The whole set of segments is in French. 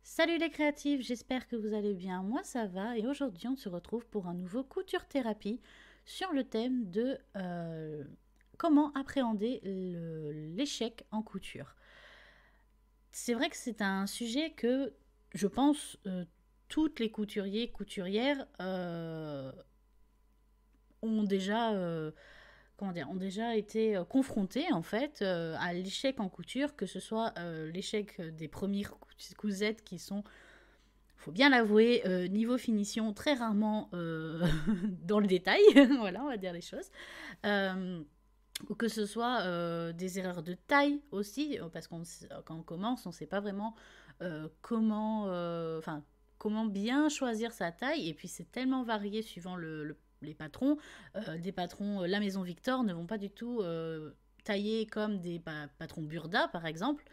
Salut les créatifs, j'espère que vous allez bien. Moi ça va et aujourd'hui on se retrouve pour un nouveau couture thérapie sur le thème de comment appréhender l'échec en couture. C'est vrai que c'est un sujet que je pense toutes les couturiers, couturières ont déjà ont déjà été confrontés en fait à l'échec en couture, que ce soit l'échec des premières cousettes qui sont, faut bien l'avouer, niveau finition, très rarement dans le détail, voilà, on va dire les choses. Ou que ce soit des erreurs de taille aussi, parce qu'on quand on commence, on ne sait pas vraiment comment bien choisir sa taille, et puis c'est tellement varié suivant les patrons. Des patrons, la maison Victor, ne vont pas du tout tailler comme des patrons Burda, par exemple.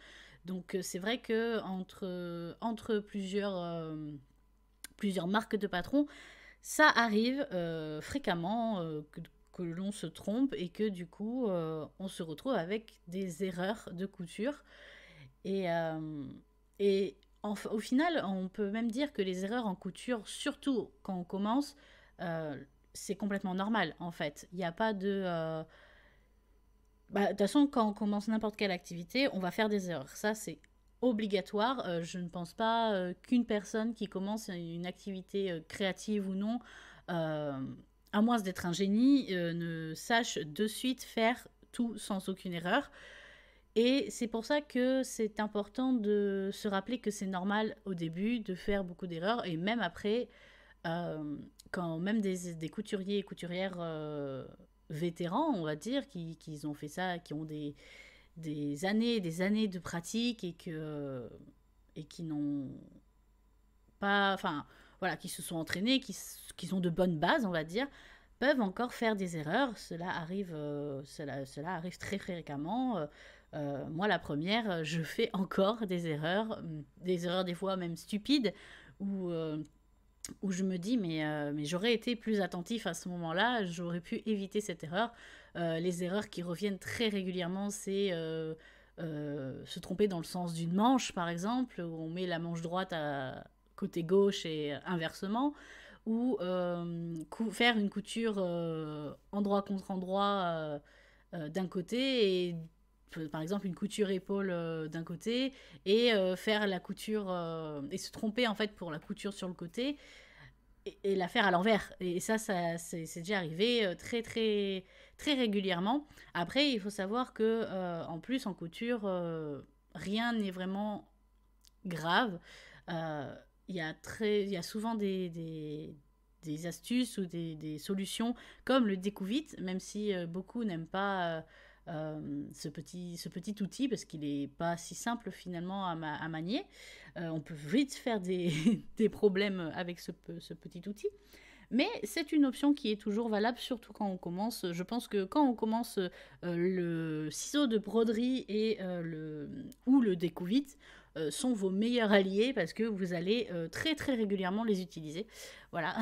Donc c'est vrai que entre plusieurs marques de patrons, ça arrive fréquemment que l'on se trompe et que du coup on se retrouve avec des erreurs de couture. Et, euh, et au final, on peut même dire que les erreurs en couture, surtout quand on commence, euh, c'est complètement normal en fait. Il n'y a pas de... de toute façon, quand on commence n'importe quelle activité, on va faire des erreurs. Ça, c'est obligatoire. Je ne pense pas qu'une personne qui commence une activité créative ou non, euh, à moins d'être un génie, ne sache de suite faire tout sans aucune erreur. Et c'est pour ça que c'est important de se rappeler que c'est normal au début de faire beaucoup d'erreurs et même après, euh, quand même des couturiers et couturières vétérans, on va dire, qui ont fait ça, qui ont des années et des années de pratique et qui n'ont pas, enfin, voilà, qui se sont entraînés, qui ont de bonnes bases, on va dire, peuvent encore faire des erreurs. Cela arrive très fréquemment. Moi, la première, je fais encore des erreurs des fois même stupides, où, euh, où je me dis, mais j'aurais été plus attentif à ce moment-là, j'aurais pu éviter cette erreur. Les erreurs qui reviennent très régulièrement, c'est se tromper dans le sens d'une manche, par exemple, où on met la manche droite à côté gauche et inversement, ou faire une couture endroit contre endroit d'un côté et par exemple une couture épaule d'un côté et faire la couture et se tromper en fait pour la couture sur le côté et la faire à l'envers. Et ça c'est déjà arrivé très régulièrement. Après, il faut savoir que en plus en couture, rien n'est vraiment grave. Euh, il y a souvent des astuces ou solutions comme le découvite, même si beaucoup n'aiment pas ce petit outil parce qu'il n'est pas si simple finalement à manier. On peut vite faire des problèmes avec ce petit outil. Mais c'est une option qui est toujours valable, surtout quand on commence. Je pense que quand on commence le ciseau de broderie et ou le découvite sont vos meilleurs alliés parce que vous allez très régulièrement les utiliser. Voilà,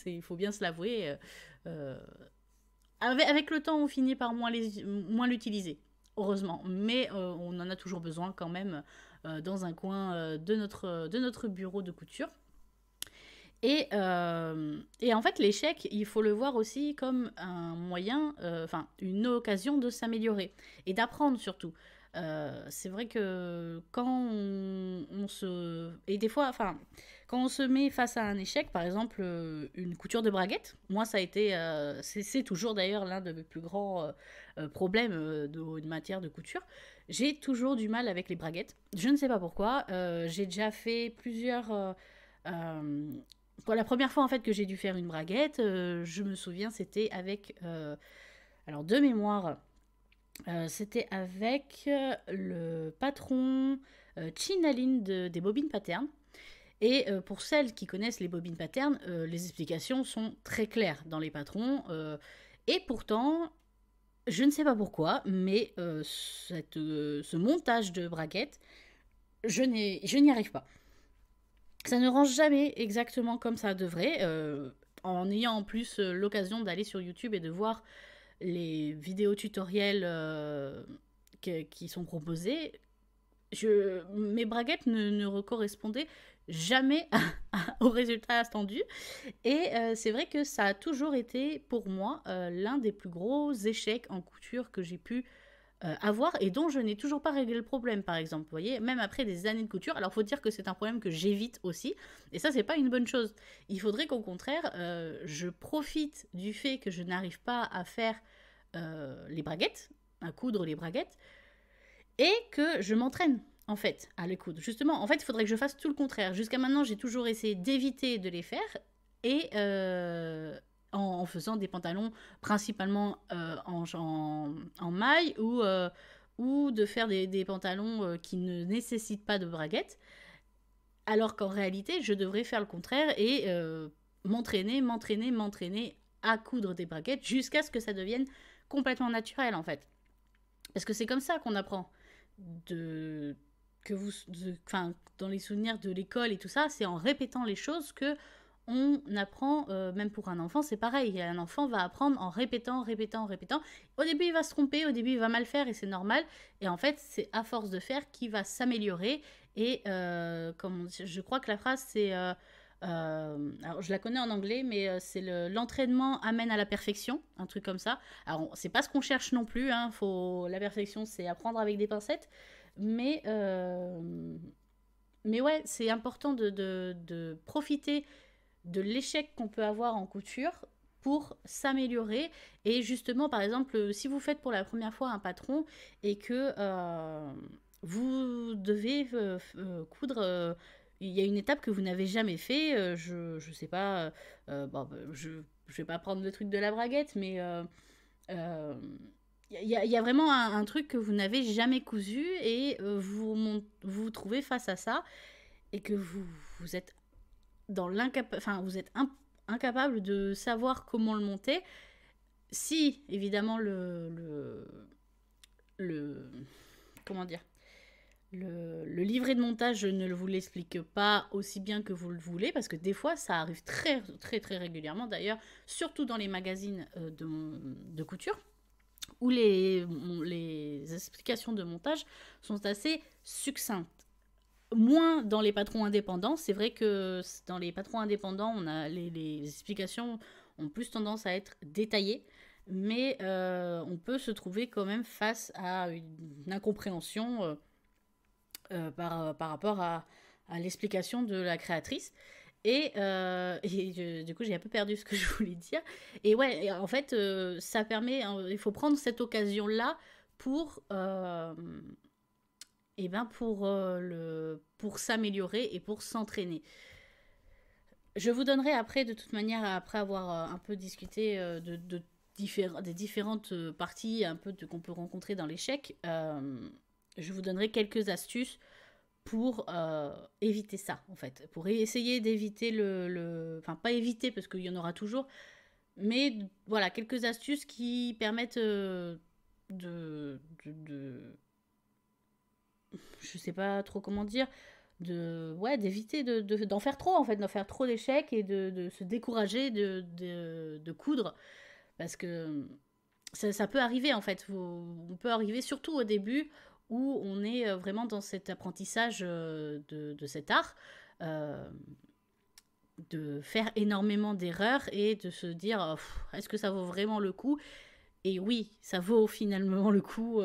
il faut bien se l'avouer. Avec le temps, on finit par moins l'utiliser, heureusement. Mais on en a toujours besoin quand même dans un coin de notre bureau de couture. Et en fait, l'échec, il faut le voir aussi comme un moyen, enfin, une occasion de s'améliorer et d'apprendre surtout. C'est vrai que quand on se... Et des fois, enfin, quand on se met face à un échec, par exemple, une couture de braguette, moi, ça a été... c'est toujours d'ailleurs l'un de mes plus grands problèmes de matière de couture. J'ai toujours du mal avec les braguettes. Je ne sais pas pourquoi. J'ai déjà fait plusieurs... euh, pour la première fois en fait que j'ai dû faire une braguette, je me souviens, c'était avec, alors de mémoire, c'était avec le patron Chinaline des bobines patterns. Et pour celles qui connaissent les bobines patterns, les explications sont très claires dans les patrons. Et pourtant, je ne sais pas pourquoi, mais ce montage de braguette, je n'y arrive pas. Ça ne range jamais exactement comme ça devrait. En ayant en plus l'occasion d'aller sur YouTube et de voir les vidéos tutoriels qui sont proposées, mes braguettes ne correspondaient jamais au résultat attendu. Et c'est vrai que ça a toujours été pour moi l'un des plus gros échecs en couture que j'ai pu avoir et dont je n'ai toujours pas réglé le problème, par exemple. Vous voyez, même après des années de couture. Alors, il faut dire que c'est un problème que j'évite aussi. Et ça, c'est pas une bonne chose. Il faudrait qu'au contraire, je profite du fait que je n'arrive pas à faire les braguettes, à coudre les braguettes, et que je m'entraîne en fait à les coudre. Justement, en fait, il faudrait que je fasse tout le contraire. Jusqu'à maintenant, j'ai toujours essayé d'éviter de les faire et en faisant des pantalons principalement en maille ou de faire des pantalons qui ne nécessitent pas de braguettes. Alors qu'en réalité, je devrais faire le contraire et m'entraîner à coudre des braguettes jusqu'à ce que ça devienne complètement naturel en fait. Parce que c'est comme ça qu'on apprend. De, dans les souvenirs de l'école et tout ça, c'est en répétant les choses que on apprend, même pour un enfant, c'est pareil. Un enfant va apprendre en répétant. Au début, il va se tromper, au début, il va mal faire et c'est normal. Et en fait, c'est à force de faire qu'il va s'améliorer. Et je crois que la phrase, c'est... alors, je la connais en anglais, mais c'est l'entraînement amène à la perfection, un truc comme ça. Alors, c'est pas ce qu'on cherche non plus. Hein, la perfection, c'est apprendre avec des pincettes. Mais, mais ouais, c'est important de profiter de l'échec qu'on peut avoir en couture pour s'améliorer. Et justement, par exemple, si vous faites pour la première fois un patron et que vous devez coudre, il y a une étape que vous n'avez jamais fait, je sais pas, bon, je vais pas prendre le truc de la braguette, mais euh, y a vraiment un truc que vous n'avez jamais cousu et vous vous trouvez face à ça et que vous êtes vous êtes incapable de savoir comment le monter. Si évidemment le comment dire le livret de montage ne vous l'explique pas aussi bien que vous le voulez, parce que des fois ça arrive très très très régulièrement d'ailleurs, surtout dans les magazines de couture, où les explications de montage sont assez succinctes. Moins dans les patrons indépendants. C'est vrai que dans les patrons indépendants, les explications ont plus tendance à être détaillées, mais on peut se trouver quand même face à une incompréhension par rapport à l'explication de la créatrice. Du coup, j'ai un peu perdu ce que je voulais dire. Et ouais, en fait, ça permet, il faut prendre cette occasion-là pour et ben pour s'améliorer et pour s'entraîner. Je vous donnerai après, de toute manière, après avoir un peu discuté des différentes parties un peu qu'on peut rencontrer dans l'échec, je vous donnerai quelques astuces pour éviter ça, en fait. Pour essayer d'éviter enfin, pas éviter, parce qu'il y en aura toujours, mais voilà, quelques astuces qui permettent je sais pas trop comment dire, d'éviter d'en faire trop, en fait, d'en faire trop d'échecs et de se décourager de coudre, parce que ça peut arriver, en fait. On peut arriver, surtout au début, où on est vraiment dans cet apprentissage de cet art, euh, de faire énormément d'erreurs et de se dire est-ce que ça vaut vraiment le coup. Et oui, ça vaut finalement le coup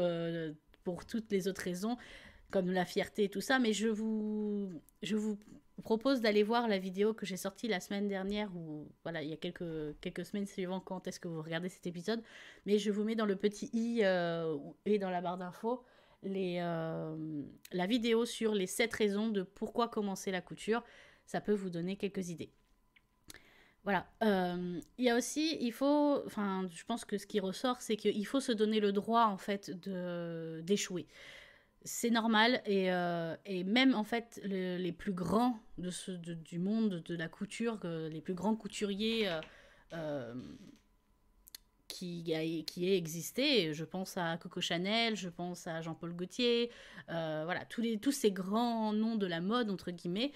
pour toutes les autres raisons, comme la fierté et tout ça, mais je vous propose d'aller voir la vidéo que j'ai sortie la semaine dernière, ou voilà, il y a quelques semaines suivant quand est-ce que vous regardez cet épisode, mais je vous mets dans le petit i et dans la barre d'infos la vidéo sur les 7 raisons de pourquoi commencer la couture. Ça peut vous donner quelques idées. Voilà. Il y a aussi, enfin, je pense que ce qui ressort, c'est qu'il faut se donner le droit, en fait, d'échouer. C'est normal et même en fait les plus grands du monde de la couture, les plus grands couturiers euh, qui aient existé, je pense à Coco Chanel, je pense à Jean-Paul Gaultier, voilà, tous ces grands noms de la mode, entre guillemets,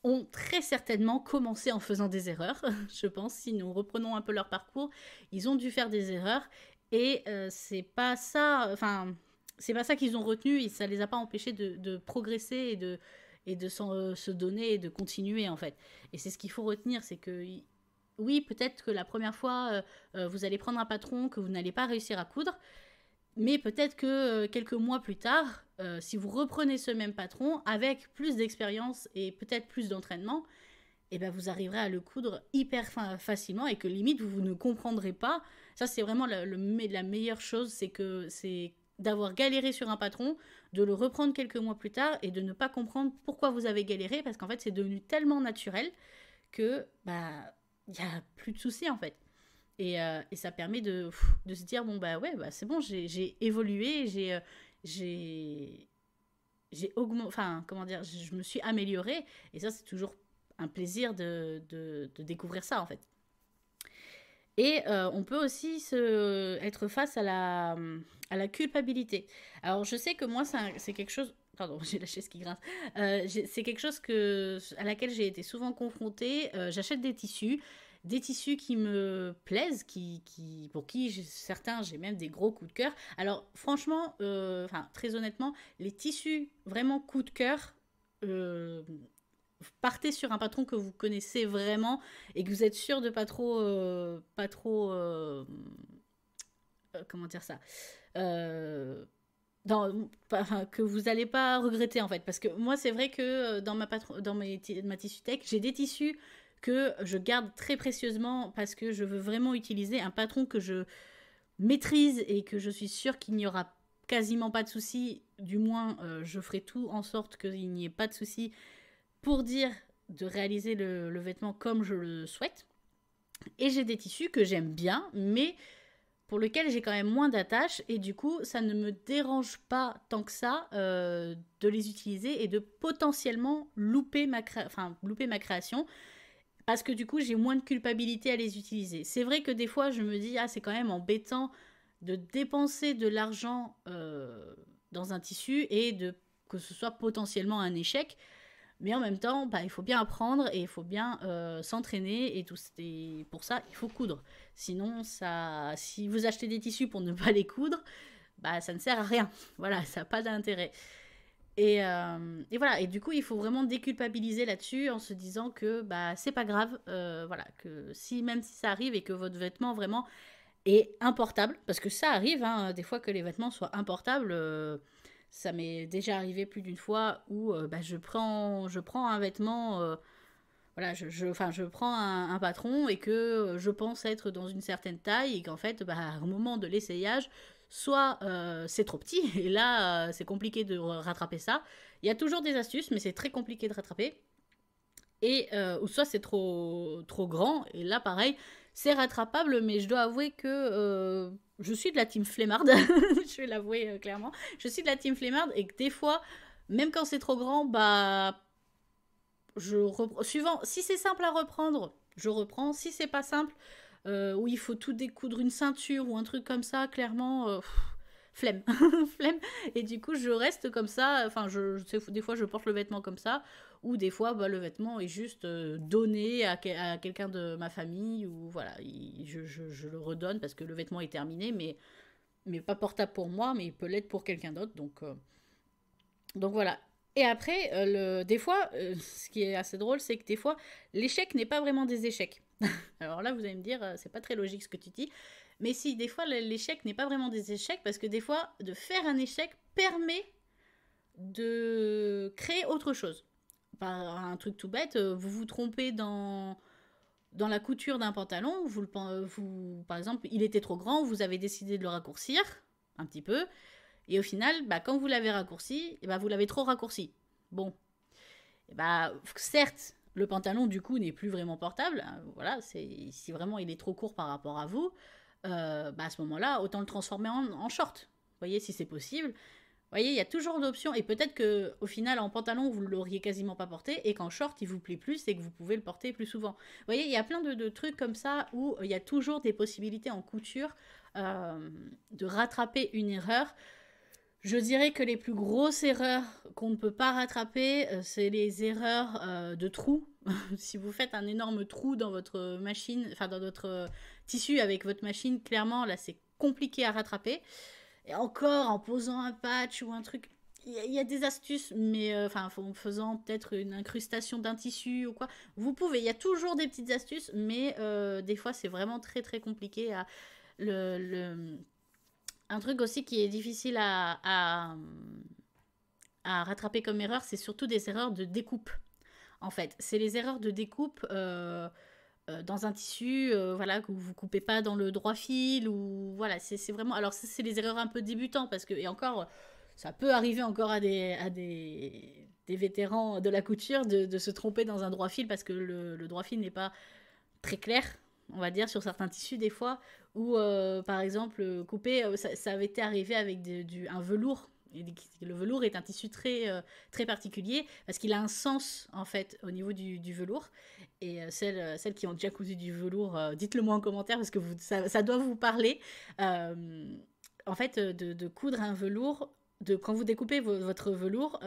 ont très certainement commencé en faisant des erreurs. Je pense, si nous reprenons un peu leur parcours, ils ont dû faire des erreurs et c'est pas ça, enfin c'est pas ça qu'ils ont retenu et ça les a pas empêchés de progresser et de se donner et de continuer en fait. Et c'est ce qu'il faut retenir, c'est que oui, peut-être que la première fois, vous allez prendre un patron que vous n'allez pas réussir à coudre, mais peut-être que quelques mois plus tard, si vous reprenez ce même patron avec plus d'expérience et peut-être plus d'entraînement, et ben vous arriverez à le coudre hyper facilement et que limite vous ne comprendrez pas. Ça c'est vraiment la meilleure chose, c'est d'avoir galéré sur un patron, de le reprendre quelques mois plus tard et de ne pas comprendre pourquoi vous avez galéré parce qu'en fait c'est devenu tellement naturel que bah il y a plus de soucis en fait. Et ça permet de se dire bon bah ouais bah c'est bon j'ai évolué j'ai j'ai augmenté enfin comment dire je me suis améliorée et ça c'est toujours un plaisir de découvrir ça en fait. Et on peut aussi être face à la culpabilité. Alors je sais que moi c'est quelque chose. Pardon, j'ai la chaise qui grince. C'est quelque chose à laquelle j'ai été souvent confrontée. J'achète des tissus qui me plaisent, pour qui certains j'ai même des gros coups de cœur. Alors franchement, très honnêtement, les tissus vraiment coup de cœur, partez sur un patron que vous connaissez vraiment et que vous êtes sûr de pas trop, comment dire ça, euh, que vous n'allez pas regretter en fait. Parce que moi, c'est vrai que dans ma tissu tech, j'ai des tissus que je garde très précieusement parce que je veux vraiment utiliser un patron que je maîtrise et que je suis sûre qu'il n'y aura quasiment pas de souci. Du moins, je ferai tout en sorte qu'il n'y ait pas de souci pour dire de réaliser le vêtement comme je le souhaite. Et j'ai des tissus que j'aime bien, mais pour lesquels j'ai quand même moins d'attache. Et du coup, ça ne me dérange pas tant que ça de les utiliser et de potentiellement louper louper ma création. Parce que du coup, j'ai moins de culpabilité à les utiliser. C'est vrai que des fois, je me dis, ah, c'est quand même embêtant de dépenser de l'argent dans un tissu et que ce soit potentiellement un échec. Mais en même temps, bah, il faut bien apprendre et il faut bien s'entraîner et tout. Et pour ça, il faut coudre. Sinon, si vous achetez des tissus pour ne pas les coudre, bah, ça ne sert à rien. Voilà, ça n'a pas d'intérêt. Et voilà, et du coup, il faut vraiment déculpabiliser là-dessus en se disant que bah, c'est pas grave. Voilà, que même si ça arrive et que votre vêtement vraiment est importable, parce que ça arrive, hein, des fois que les vêtements soient importables. Ça m'est déjà arrivé plus d'une fois où bah, je prends un vêtement, voilà, je prends un patron et que je pense être dans une certaine taille et qu'en fait, bah, au moment de l'essayage, soit c'est trop petit et là, c'est compliqué de rattraper ça. Il y a toujours des astuces, mais c'est très compliqué de rattraper. Ou soit c'est trop grand et là, pareil, c'est rattrapable, mais je dois avouer que je suis de la team flemmarde. Je vais l'avouer clairement. Je suis de la team flemmarde et que des fois, même quand c'est trop grand, bah, suivant, si c'est simple à reprendre, je reprends. Si c'est pas simple, où il faut tout découdre une ceinture ou un truc comme ça, clairement, flemme. Flemme. Et du coup, je reste comme ça. Enfin, des fois, je porte le vêtement comme ça. Ou des fois, bah, le vêtement est juste donné à quelqu'un de ma famille. Ou voilà, je le redonne parce que le vêtement est terminé, mais pas portable pour moi, mais il peut l'être pour quelqu'un d'autre. Donc voilà. Et après, des fois, ce qui est assez drôle, c'est que des fois, l'échec n'est pas vraiment des échecs. Alors là, vous allez me dire, c'est pas très logique ce que tu dis. Mais si, des fois, l'échec n'est pas vraiment des échecs, parce que des fois, de faire un échec permet de créer autre chose. Par un truc tout bête, vous vous trompez dans la couture d'un pantalon, par exemple, il était trop grand, vous avez décidé de le raccourcir un petit peu, et au final, bah, quand vous l'avez raccourci, bah, vous l'avez trop raccourci. Bon, bah, certes, le pantalon du coup n'est plus vraiment portable. Voilà, si vraiment il est trop court par rapport à vous, bah, à ce moment-là, autant le transformer en short. Vous voyez, si c'est possible. Vous voyez, il y a toujours d'options. Et peut-être qu'au final, en pantalon, vous ne l'auriez quasiment pas porté. Et qu'en short, il vous plaît plus et que vous pouvez le porter plus souvent. Vous voyez, il y a plein de trucs comme ça où il y a toujours des possibilités en couture de rattraper une erreur. Je dirais que les plus grosses erreurs qu'on ne peut pas rattraper, c'est les erreurs de trous. Si vous faites un énorme trou dans votre machine, enfin dans votre tissu avec votre machine, clairement, là, c'est compliqué à rattraper. Et encore, en posant un patch ou un truc, il y a des astuces, mais enfin, en faisant peut-être une incrustation d'un tissu ou quoi, vous pouvez. Il y a toujours des petites astuces, mais des fois, c'est vraiment très très compliqué. Un truc aussi qui est difficile à rattraper comme erreur, c'est surtout des erreurs de découpe. En fait, c'est les erreurs de découpe dans un tissu, voilà, que vous coupez pas dans le droit fil ou voilà, c'est vraiment. Alors c'est les erreurs un peu débutants parce que et encore, ça peut arriver encore à des vétérans de la couture de se tromper dans un droit fil parce que le droit fil n'est pas très clair, on va dire, sur certains tissus des fois, ou par exemple couper, ça avait été arrivé avec un velours. Et le velours est un tissu très particulier parce qu'il a un sens en fait au niveau du velours. Et celles qui ont déjà cousu du velours, dites-le moi en commentaire parce que ça doit vous parler. En fait, de coudre un velours, quand vous découpez votre velours,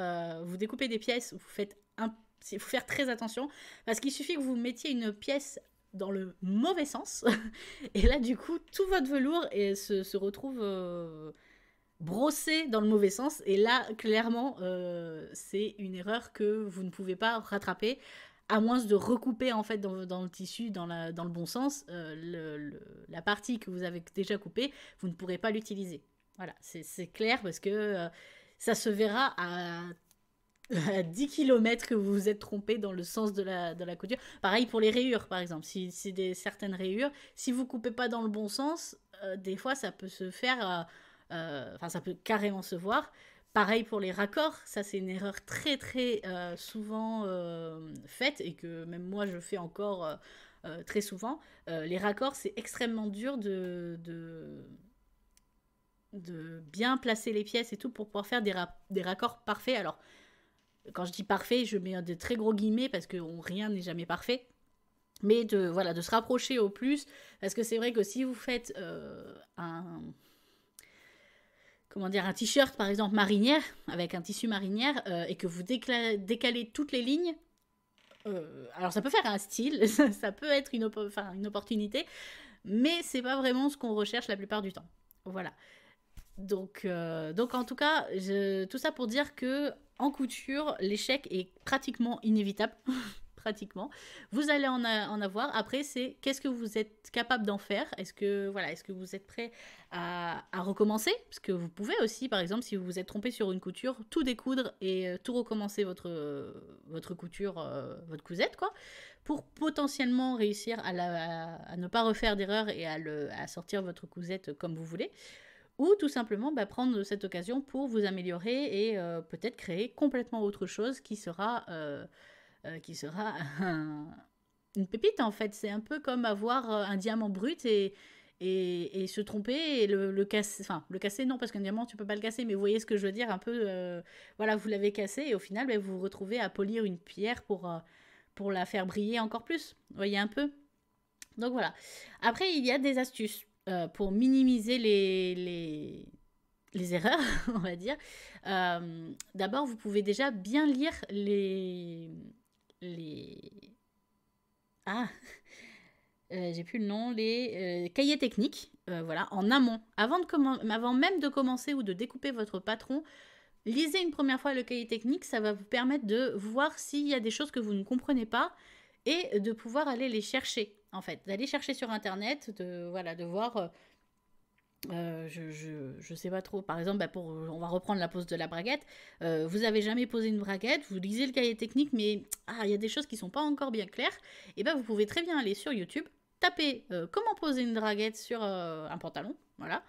vous découpez des pièces, il faut faire très attention parce qu'il suffit que vous mettiez une pièce dans le mauvais sens. Et là, du coup, tout votre velours se retrouve brossé dans le mauvais sens. Et là, clairement, c'est une erreur que vous ne pouvez pas rattraper, à moins de recouper en fait dans le tissu, dans le bon sens. La partie que vous avez déjà coupée, vous ne pourrez pas l'utiliser. Voilà, c'est clair parce que ça se verra à 10 km que vous vous êtes trompé dans le sens de la couture. Pareil pour les rayures, par exemple. Si c'est certaines rayures, si vous coupez pas dans le bon sens, des fois ça peut se faire, enfin ça peut carrément se voir. Pareil pour les raccords, ça c'est une erreur très très souvent faite et que même moi je fais encore très souvent. Les raccords, c'est extrêmement dur de bien placer les pièces et tout pour pouvoir faire des raccords parfaits. Alors, quand je dis parfait, je mets de très gros guillemets parce que rien n'est jamais parfait. Mais de se rapprocher au plus. Parce que c'est vrai que si vous faites un t-shirt, par exemple, marinière, avec un tissu marinière, et que vous décalez toutes les lignes, alors ça peut faire un style, ça peut être une opportunité, mais c'est pas vraiment ce qu'on recherche la plupart du temps. Voilà. Donc en tout cas, tout ça pour dire que en couture, l'échec est pratiquement inévitable. Pratiquement. Vous allez en avoir. Après, c'est qu'est-ce que vous êtes capable d'en faire. Est-ce que vous êtes prêt à recommencer? Parce que vous pouvez aussi, par exemple, si vous vous êtes trompé sur une couture, tout découdre et tout recommencer votre couture, votre cousette, quoi, pour potentiellement réussir à ne pas refaire d'erreur et à sortir votre cousette comme vous voulez. Ou tout simplement prendre cette occasion pour vous améliorer et peut-être créer complètement autre chose qui sera une pépite en fait. C'est un peu comme avoir un diamant brut et se tromper et le casser. Enfin, le casser non, parce qu'un diamant tu peux pas le casser, mais vous voyez ce que je veux dire, un peu, voilà, vous l'avez cassé et au final vous vous retrouvez à polir une pierre pour la faire briller encore plus. Vous voyez un peu. Donc voilà. Après, il y a des astuces pour minimiser les erreurs, on va dire. D'abord, vous pouvez déjà bien lire les... Ah, j'ai plus le nom, les cahiers techniques, voilà, en amont. Avant même de commencer ou de découper votre patron, lisez une première fois le cahier technique, ça va vous permettre de voir s'il y a des choses que vous ne comprenez pas et de pouvoir aller les chercher, en fait. D'aller chercher sur Internet, de voir... je sais pas trop. Par exemple, on va reprendre la pose de la braguette. Vous avez jamais posé une braguette, vous lisez le cahier technique, mais il y a des choses qui sont pas encore bien claires. Et vous pouvez très bien aller sur YouTube, taper comment poser une braguette sur un pantalon, voilà.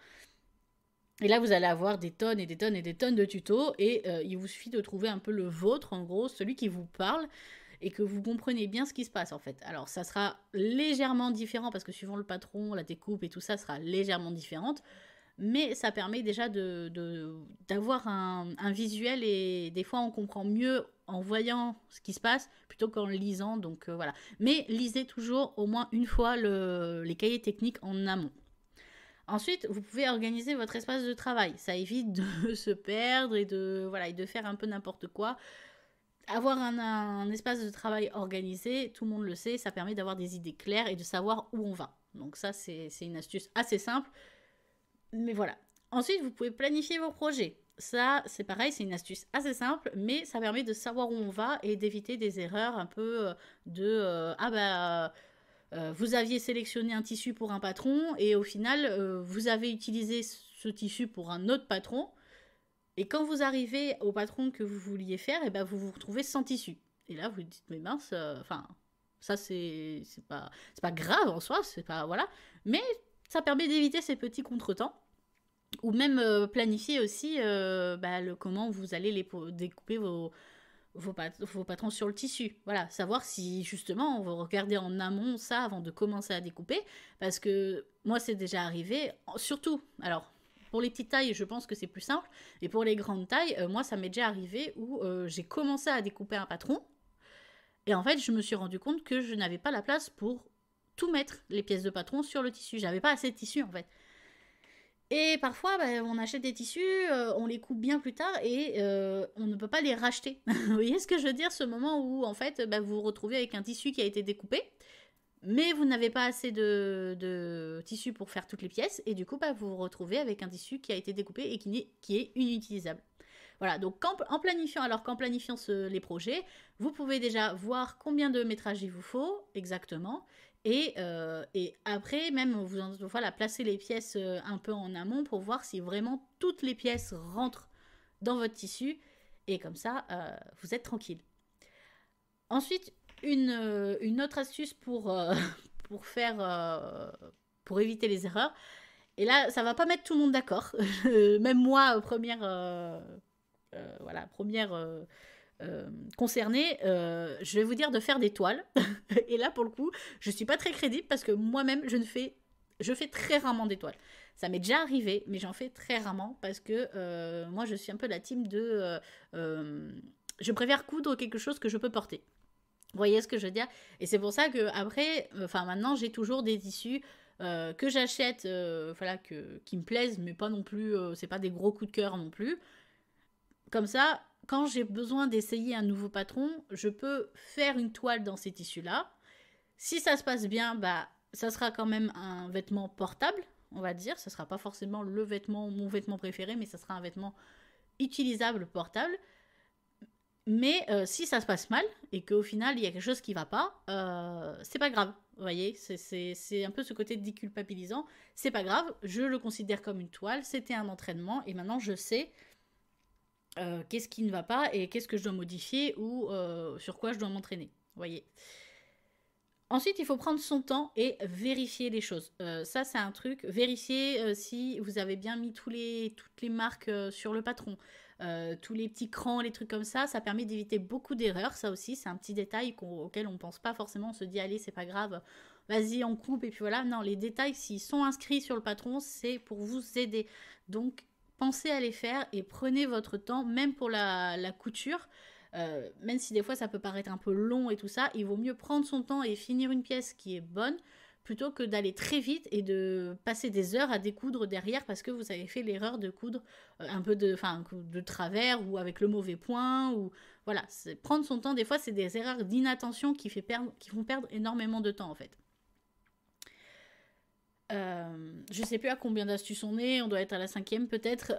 Et là, vous allez avoir des tonnes et des tonnes et des tonnes de tutos. Et il vous suffit de trouver un peu le vôtre, en gros, celui qui vous parle et que vous comprenez bien ce qui se passe en fait. Alors ça sera légèrement différent parce que suivant le patron, la découpe et tout ça sera légèrement différente, mais ça permet déjà d'avoir un visuel et des fois on comprend mieux en voyant ce qui se passe plutôt qu'en lisant, donc voilà. Mais lisez toujours au moins une fois les cahiers techniques en amont. Ensuite, vous pouvez organiser votre espace de travail. Ça évite de se perdre et de faire un peu n'importe quoi. Avoir un espace de travail organisé, tout le monde le sait, ça permet d'avoir des idées claires et de savoir où on va. Donc ça, c'est une astuce assez simple. Mais voilà. Ensuite, vous pouvez planifier vos projets. Ça, c'est pareil, c'est une astuce assez simple, mais ça permet de savoir où on va et d'éviter des erreurs un peu ah bah vous aviez sélectionné un tissu pour un patron et au final vous avez utilisé ce tissu pour un autre patron et quand vous arrivez au patron que vous vouliez faire, et ben vous vous retrouvez sans tissu. Et là vous vous dites mais mince, enfin ça c'est pas grave en soi, c'est pas voilà, mais ça permet d'éviter ces petits contretemps ou même planifier aussi comment vous allez découper vos patrons sur le tissu. Voilà, savoir si justement on va regarder en amont ça avant de commencer à découper, parce que moi c'est déjà arrivé, surtout, alors pour les petites tailles je pense que c'est plus simple, et pour les grandes tailles, moi ça m'est déjà arrivé où j'ai commencé à découper un patron, et en fait je me suis rendu compte que je n'avais pas la place pour tout mettre les pièces de patron sur le tissu, j'avais pas assez de tissu en fait. Et parfois, bah, on achète des tissus, on les coupe bien plus tard et on ne peut pas les racheter. Vous voyez ce que je veux dire? Ce moment où, en fait, bah, vous vous retrouvez avec un tissu qui a été découpé, mais vous n'avez pas assez de tissu pour faire toutes les pièces, et du coup, bah, vous vous retrouvez avec un tissu qui a été découpé et qui est inutilisable. Voilà, donc qu'en planifiant les projets, vous pouvez déjà voir combien de métrages il vous faut exactement. Et après, même, voilà, placer les pièces un peu en amont pour voir si vraiment toutes les pièces rentrent dans votre tissu. Et comme ça, vous êtes tranquille. Ensuite, une autre astuce pour faire, pour éviter les erreurs. Et là, ça va pas mettre tout le monde d'accord. Même moi, première concernée, je vais vous dire de faire des toiles. Et là, pour le coup, je suis pas très crédible parce que moi-même, je fais très rarement des toiles. Ça m'est déjà arrivé, mais j'en fais très rarement parce que moi, je suis un peu la team je préfère coudre quelque chose que je peux porter. Vous voyez ce que je veux dire? Et c'est pour ça que après, maintenant, j'ai toujours des tissus que j'achète, qui me plaisent, mais pas non plus, c'est pas des gros coups de cœur non plus. Comme ça, quand j'ai besoin d'essayer un nouveau patron, je peux faire une toile dans ces tissus-là. Si ça se passe bien, bah, ça sera quand même un vêtement portable, on va dire. Ça sera pas forcément mon vêtement préféré, mais ça sera un vêtement utilisable, portable. Mais si ça se passe mal et qu'au final il y a quelque chose qui va pas, c'est pas grave. Vous voyez, c'est un peu ce côté déculpabilisant. C'est pas grave, je le considère comme une toile, c'était un entraînement et maintenant je sais qu'est-ce qui ne va pas et qu'est-ce que je dois modifier ou sur quoi je dois m'entraîner. Vous voyez. Ensuite, il faut prendre son temps et vérifier les choses. Ça, c'est un truc. Vérifier si vous avez bien mis toutes les marques sur le patron. Tous les petits crans, les trucs comme ça permet d'éviter beaucoup d'erreurs. Ça aussi, c'est un petit détail auquel on ne pense pas forcément. On se dit, allez, c'est pas grave, vas-y, on coupe et puis voilà. Non, les détails, s'ils sont inscrits sur le patron, c'est pour vous aider. Donc, pensez à les faire et prenez votre temps, même pour la couture. Même si des fois ça peut paraître un peu long et tout ça, il vaut mieux prendre son temps et finir une pièce qui est bonne plutôt que d'aller très vite et de passer des heures à découdre derrière parce que vous avez fait l'erreur de coudre un peu de travers ou avec le mauvais point ou voilà, prendre son temps. Des fois c'est des erreurs d'inattention qui font perdre énormément de temps en fait. Je sais plus à combien d'astuces on est, on doit être à la 5e peut-être.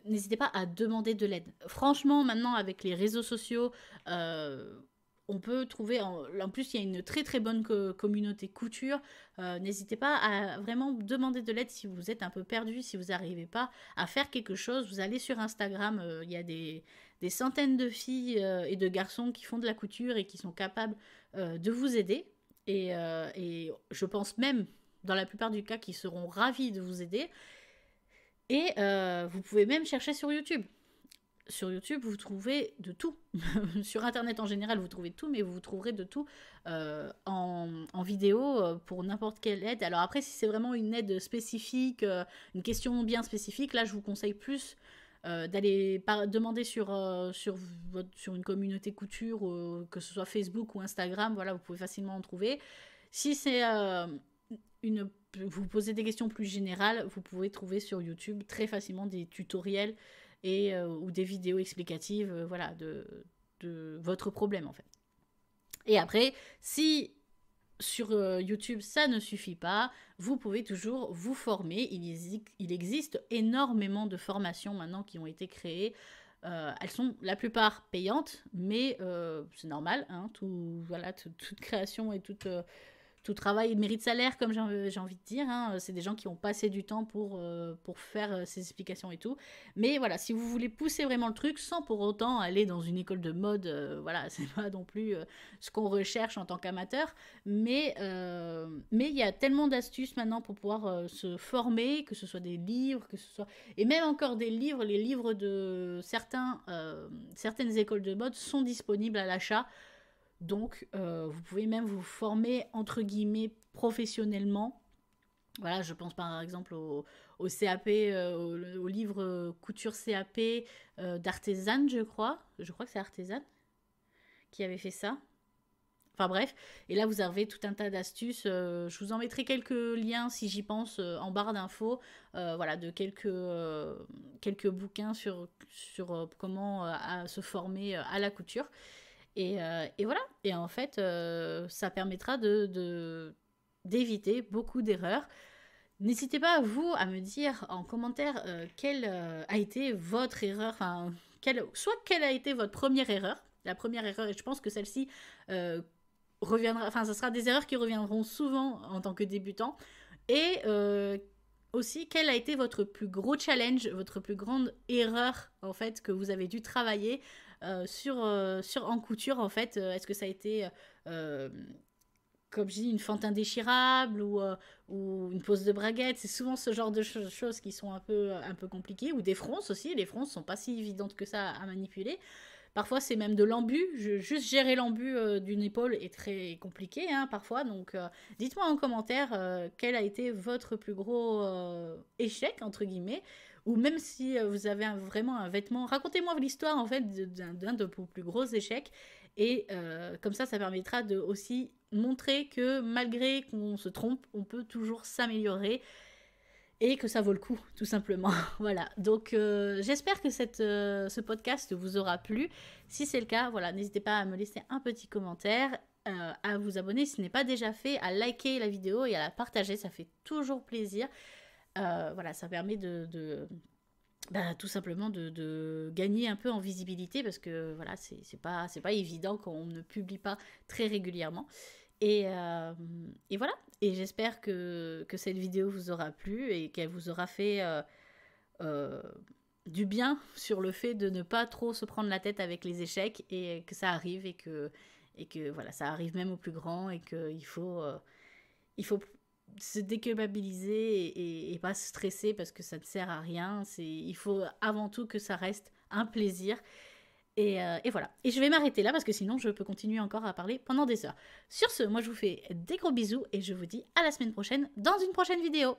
N'hésitez pas à demander de l'aide. Franchement, maintenant avec les réseaux sociaux, on peut trouver. En plus, il y a une très très bonne communauté couture. N'hésitez pas à vraiment demander de l'aide si vous êtes un peu perdu, si vous n'arrivez pas à faire quelque chose. Vous allez sur Instagram, il y a des centaines de filles et de garçons qui font de la couture et qui sont capables de vous aider. Et je pense même dans la plupart du cas, qui seront ravis de vous aider. Et vous pouvez même chercher sur YouTube. Sur YouTube, vous trouvez de tout. Sur Internet en général, vous trouvez de tout, mais vous trouverez de tout en vidéo pour n'importe quelle aide. Alors après, si c'est vraiment une aide spécifique, une question bien spécifique, là, je vous conseille plus d'aller demander sur une communauté couture, que ce soit Facebook ou Instagram. Voilà, vous pouvez facilement en trouver. Si c'est vous posez des questions plus générales, vous pouvez trouver sur YouTube très facilement des tutoriels ou des vidéos explicatives de votre problème en fait. Et après, si sur YouTube, ça ne suffit pas. Vous pouvez toujours vous former. Il existe énormément de formations maintenant qui ont été créées. Elles sont la plupart payantes, mais c'est normal. Hein, voilà, toute création et tout travail mérite salaire, comme j'ai envie de dire. Hein. C'est des gens qui ont passé du temps pour faire ces explications et tout. Mais voilà, si vous voulez pousser vraiment le truc sans pour autant aller dans une école de mode, voilà, c'est pas non plus ce qu'on recherche en tant qu'amateur. Mais il y a tellement d'astuces maintenant pour pouvoir se former, que ce soit des livres, que ce soit... Et même encore des livres, les livres de certaines écoles de mode sont disponibles à l'achat. Donc, vous pouvez même vous former, entre guillemets, professionnellement. Voilà, je pense par exemple au CAP, au livre couture CAP d'Artesane, je crois. Je crois que c'est Artesane qui avait fait ça. Enfin bref, et là vous avez tout un tas d'astuces. Je vous en mettrai quelques liens si j'y pense en barre d'infos. Voilà, de quelques bouquins sur comment se former à la couture. Et voilà. Et en fait, ça permettra d'éviter beaucoup d'erreurs. N'hésitez pas, vous, à me dire en commentaire quelle a été votre erreur, enfin, soit quelle a été votre première erreur. La première erreur, et je pense que celle-ci reviendra, enfin, ce sera des erreurs qui reviendront souvent en tant que débutant. Et aussi, quel a été votre plus gros challenge, votre plus grande erreur, en fait, que vous avez dû travailler en couture, en fait. Est-ce que ça a été, comme je dis, une fente indéchirable ou une pose de braguette? C'est souvent ce genre de choses qui sont un peu compliquées. Ou des fronces aussi. Les fronces sont pas si évidentes que ça à manipuler. Parfois, c'est même de l'embu. Juste gérer l'embu d'une épaule est très compliqué, hein, parfois. Donc, dites-moi en commentaire quel a été votre plus gros échec, entre guillemets. Ou même si vous avez vraiment un vêtement, racontez-moi l'histoire, en fait, d'un de vos plus gros échecs. Et comme ça permettra de aussi montrer que malgré qu'on se trompe, on peut toujours s'améliorer. Et que ça vaut le coup, tout simplement. Voilà, donc j'espère que ce podcast vous aura plu. Si c'est le cas, voilà, n'hésitez pas à me laisser un petit commentaire, à vous abonner si ce n'est pas déjà fait, à liker la vidéo et à la partager, ça fait toujours plaisir. Voilà, ça permet tout simplement de gagner un peu en visibilité parce que voilà, c'est pas évident quand on ne publie pas très régulièrement. Et voilà. Et j'espère que cette vidéo vous aura plu et qu'elle vous aura fait du bien sur le fait de ne pas trop se prendre la tête avec les échecs et que ça arrive et que voilà, ça arrive même aux plus grands et qu'il faut se déculpabiliser et pas se stresser parce que ça ne sert à rien. Il faut avant tout que ça reste un plaisir. Et voilà. Et je vais m'arrêter là parce que sinon je peux continuer encore à parler pendant des heures. Sur ce, moi je vous fais des gros bisous et je vous dis à la semaine prochaine dans une prochaine vidéo.